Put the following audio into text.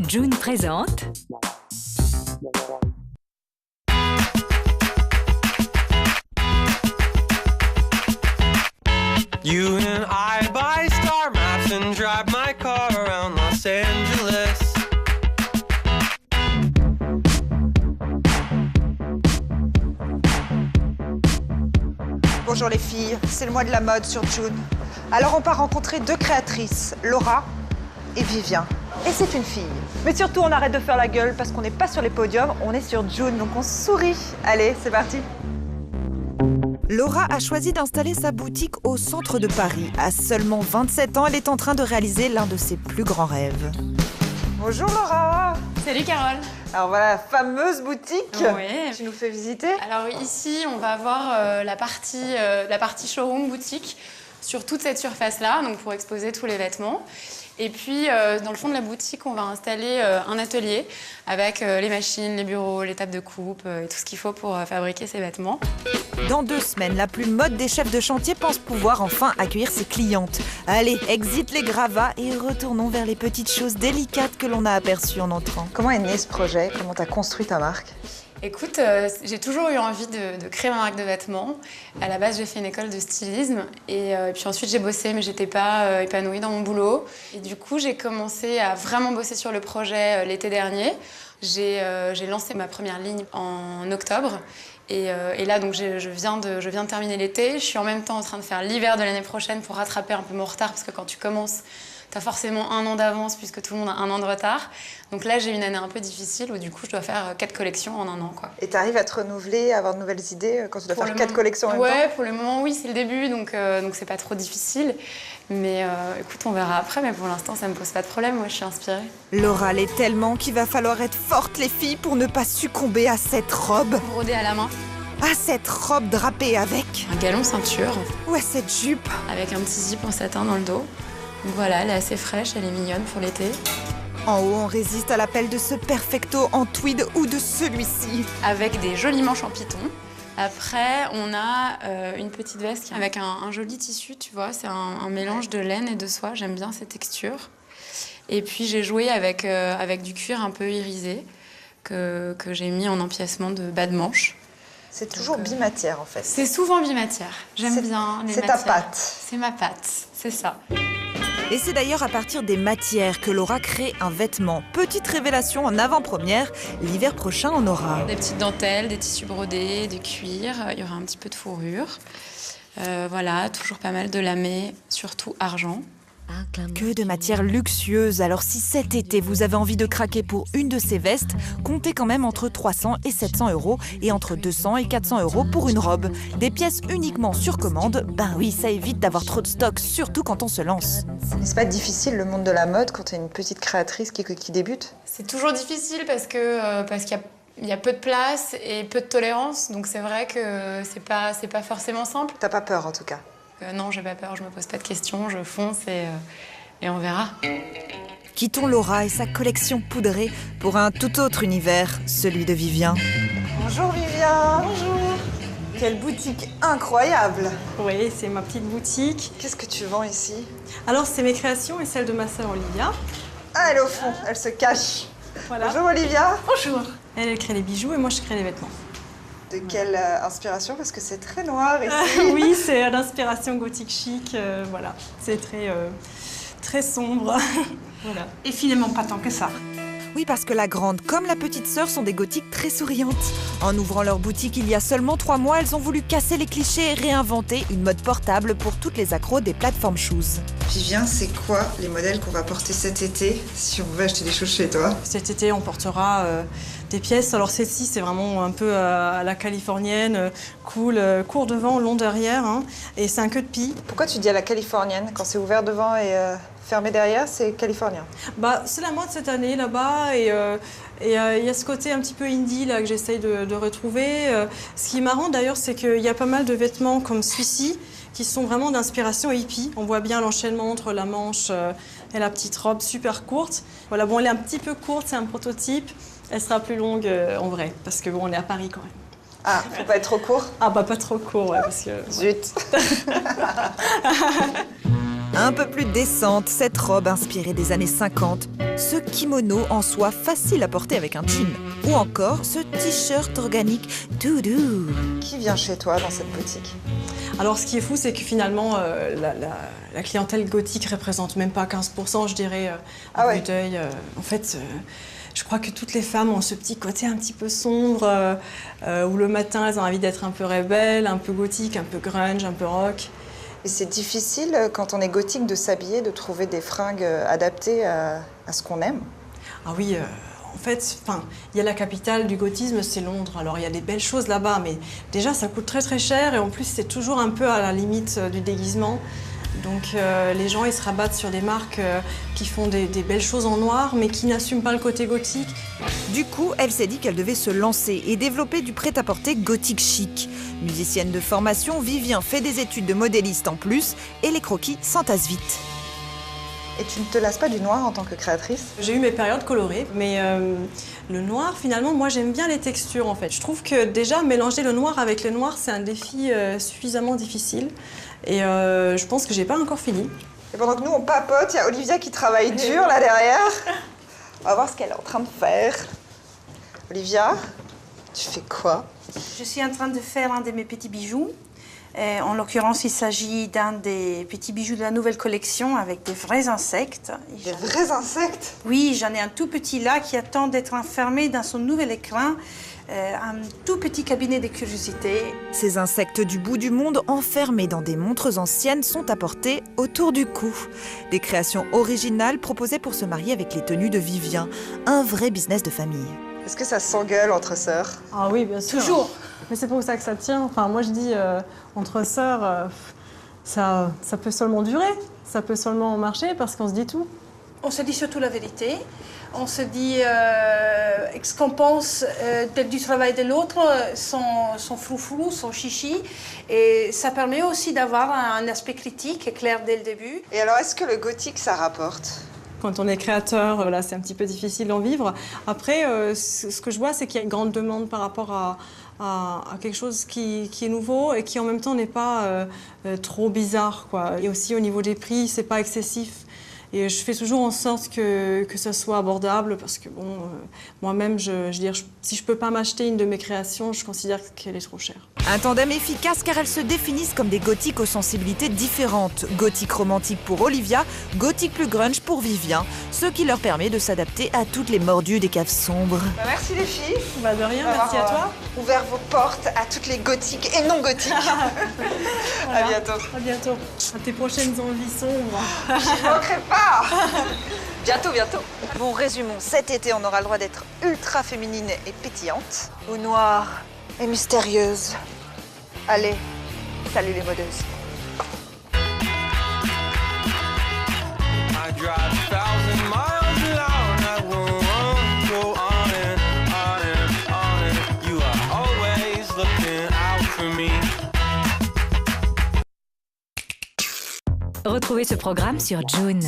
June présente You and I buy star maps and drive my car around Los Angeles. Bonjour les filles, c'est le mois de la mode sur June. Alors on part rencontrer deux créatrices, Laura et Vivien. Et c'est une fille. Mais surtout on arrête de faire la gueule parce qu'on n'est pas sur les podiums, on est sur June, donc on sourit. Allez, c'est parti. Laura a choisi d'installer sa boutique au centre de Paris. À seulement 27 ans, elle est en train de réaliser l'un de ses plus grands rêves. Bonjour Laura. Salut Carole. Alors voilà la fameuse boutique. Oui. Tu nous fais visiter. Alors ici, on va avoir la partie showroom boutique sur toute cette surface-là, donc pour exposer tous les vêtements. Et puis, dans le fond de la boutique, on va installer un atelier avec les machines, les bureaux, les tables de coupe et tout ce qu'il faut pour fabriquer ces vêtements. Dans 2 semaines, la plus mode des chefs de chantier pense pouvoir enfin accueillir ses clientes. Allez, exit les gravats et retournons vers les petites choses délicates que l'on a aperçues en entrant. Comment est né ce projet? Comment t'as construit ta marque? Écoute, j'ai toujours eu envie de créer ma marque de vêtements. À la base, j'ai fait une école de stylisme et puis ensuite j'ai bossé, mais j'étais pas épanouie dans mon boulot. Et du coup, j'ai commencé à vraiment bosser sur le projet l'été dernier. J'ai lancé ma première ligne en octobre. Et là, donc, je viens de terminer l'été. Je suis en même temps en train de faire l'hiver de l'année prochaine pour rattraper un peu mon retard, parce que quand tu commences, tu as forcément 1 an d'avance, puisque tout le monde a 1 an de retard. Donc là, j'ai une année un peu difficile, où du coup, je dois faire 4 collections en 1 an, quoi. Et t'arrives à te renouveler, à avoir de nouvelles idées quand tu dois faire 4 collections en même temps? Ouais, pour le moment, oui, c'est le début, donc c'est pas trop difficile. Mais écoute, on verra après, mais pour l'instant, ça me pose pas de problème. Moi, je suis inspirée. Laura l'est tellement qu'il va falloir être forte, les filles, pour ne pas succomber à cette robe. Brodée à la main. À cette robe drapée avec... Un galon ceinture. Ouais, cette jupe. Avec un petit zip en satin dans le dos. Donc voilà, elle est assez fraîche, elle est mignonne pour l'été. En haut, on résiste à l'appel de ce perfecto en tweed ou de celui-ci. Avec des jolis manches en python. Après, on a une petite veste avec un joli tissu, tu vois. C'est un mélange de laine et de soie. J'aime bien ces textures. Et puis, j'ai joué avec du cuir un peu irisé que j'ai mis en empiècement de bas de manche. C'est toujours bimatière, en fait. C'est souvent bimatière. J'aime bien les matières. C'est ta patte. C'est ma patte, c'est ça. Et c'est d'ailleurs à partir des matières que Laura crée un vêtement. Petite révélation en avant-première, l'hiver prochain on aura. Des petites dentelles, des tissus brodés, du cuir, il y aura un petit peu de fourrure. Voilà, toujours pas mal de lamé, surtout argent. Que de matières luxueuses. Alors si cet été vous avez envie de craquer pour une de ces vestes, comptez quand même entre 300 et 700 € et entre 200 et 400 € pour une robe. Des pièces uniquement sur commande, ben oui, ça évite d'avoir trop de stock, surtout quand on se lance. C'est pas difficile le monde de la mode quand t'es une petite créatrice qui débute? C'est toujours difficile parce qu'il y a peu de place et peu de tolérance, donc c'est vrai que c'est pas forcément simple. T'as pas peur en tout cas? Non, j'ai pas peur, je me pose pas de questions, je fonce et on verra. Quittons Laura et sa collection poudrée pour un tout autre univers, celui de Vivien. Bonjour Vivien. Bonjour. Quelle boutique incroyable. Oui, c'est ma petite boutique. Qu'est-ce que tu vends ici? Alors, c'est mes créations et celles de ma sœur Olivia. Ah, elle est au fond, elle se cache. Voilà. Bonjour Olivia. Bonjour. Elle crée les bijoux et moi, je crée les vêtements. De quelle inspiration? Parce que c'est très noir ici. Oui, c'est l'inspiration gothique chic. Voilà, c'est très sombre. Voilà. Et finalement, pas tant que ça. Oui, parce que la grande comme la petite sœur sont des gothiques très souriantes. En ouvrant leur boutique il y a seulement 3 mois, elles ont voulu casser les clichés et réinventer une mode portable pour toutes les accros des plateformes shoes. Vivien, c'est quoi les modèles qu'on va porter cet été si on veut acheter des choses chez toi? Cet été, on portera des pièces. Alors celle-ci, c'est vraiment un peu à la californienne, cool, court devant, long derrière, hein, et c'est un queue de pie. Pourquoi tu dis à la californienne? Quand c'est ouvert devant et fermé derrière, c'est californien? Bah, c'est la mode cette année là-bas et il y a ce côté un petit peu indie là, que j'essaye de retrouver. Ce qui est marrant d'ailleurs, c'est qu'il y a pas mal de vêtements comme celui-ci qui sont vraiment d'inspiration hippie. On voit bien l'enchaînement entre la manche et la petite robe super courte. Voilà, bon, elle est un petit peu courte, c'est un prototype. Elle sera plus longue en vrai, parce que bon, on est à Paris quand même. Ah, faut pas être trop court? Ah bah pas trop court, ouais, parce que... Zut. Un peu plus décente, cette robe inspirée des années 50, ce kimono en soie facile à porter avec un jean, ou encore ce t-shirt organique tout doux. Qui vient chez toi dans cette boutique? Alors ce qui est fou, c'est que finalement, la clientèle gothique représente même pas 15%, je dirais, Ah ouais. vue d'œil. En fait, je crois que toutes les femmes ont ce petit côté un petit peu sombre, où le matin, elles ont envie d'être un peu rebelles, un peu gothique, un peu grunge, un peu rock. Et c'est difficile, quand on est gothique, de s'habiller, de trouver des fringues adaptées à ce qu'on aime. Ah oui, en fait, il y a la capitale du gothisme, c'est Londres. Alors il y a des belles choses là-bas, mais déjà ça coûte très très cher et en plus c'est toujours un peu à la limite du déguisement. Donc les gens ils se rabattent sur des marques qui font des belles choses en noir, mais qui n'assument pas le côté gothique. Du coup, elle s'est dit qu'elle devait se lancer et développer du prêt-à-porter gothique chic. Musicienne de formation, Vivien fait des études de modéliste en plus et les croquis s'entassent vite. Et tu ne te lasses pas du noir en tant que créatrice? J'ai eu mes périodes colorées, mais le noir, finalement, moi j'aime bien les textures en fait. Je trouve que déjà mélanger le noir avec le noir, c'est un défi suffisamment difficile. Et je pense que j'ai pas encore fini. Et pendant que nous on papote, il y a Olivia qui travaille dur là derrière. On va voir ce qu'elle est en train de faire. Olivia, tu fais quoi? Je suis en train de faire un de mes petits bijoux. En l'occurrence, il s'agit d'un des petits bijoux de la nouvelle collection avec des vrais insectes. Des vrais insectes? Oui, j'en ai un tout petit là qui attend d'être enfermé dans son nouvel écrin. Un tout petit cabinet de curiosités. Ces insectes du bout du monde enfermés dans des montres anciennes sont apportés autour du cou. Des créations originales proposées pour se marier avec les tenues de Vivien. Un vrai business de famille. Est-ce que ça s'engueule entre sœurs? Ah oui, bien sûr. Toujours. Mais c'est pour ça que ça tient. Enfin, moi je dis, entre sœurs, ça peut seulement durer. Ça peut seulement marcher parce qu'on se dit tout. On se dit surtout la vérité. On se dit ce qu'on pense du travail de l'autre, son froufrou, son chichi. Et ça permet aussi d'avoir un aspect critique clair dès le début. Et alors, est-ce que le gothique, ça rapporte? Quand on est créateur, là, c'est un petit peu difficile d'en vivre. Après, ce que je vois, c'est qu'il y a une grande demande par rapport à quelque chose qui est nouveau et qui en même temps n'est pas trop bizarre, quoi. Et aussi au niveau des prix, c'est pas excessif. Et je fais toujours en sorte que ça soit abordable parce que bon, moi-même, je veux dire, si je peux pas m'acheter une de mes créations, je considère qu'elle est trop chère. Un tandem efficace car elles se définissent comme des gothiques aux sensibilités différentes. Gothique romantique pour Olivia, gothique plus grunge pour Vivien, ce qui leur permet de s'adapter à toutes les mordus des caves sombres. Bah, merci les filles. Bah de rien, d'avoir, merci à toi. Ouvert vos portes à toutes les gothiques et non gothiques. Voilà. À bientôt. À bientôt. À tes prochaines envies sombres. Je manquerai pas. Bientôt, bientôt. Bon, résumons. Cet été, on aura le droit d'être ultra féminine et pétillante, ou noire et mystérieuse. Allez, salut les modeuses. I drive 1,000 miles an hour and I won't go on and on and you are always looking out for me. Retrouvez ce programme sur June.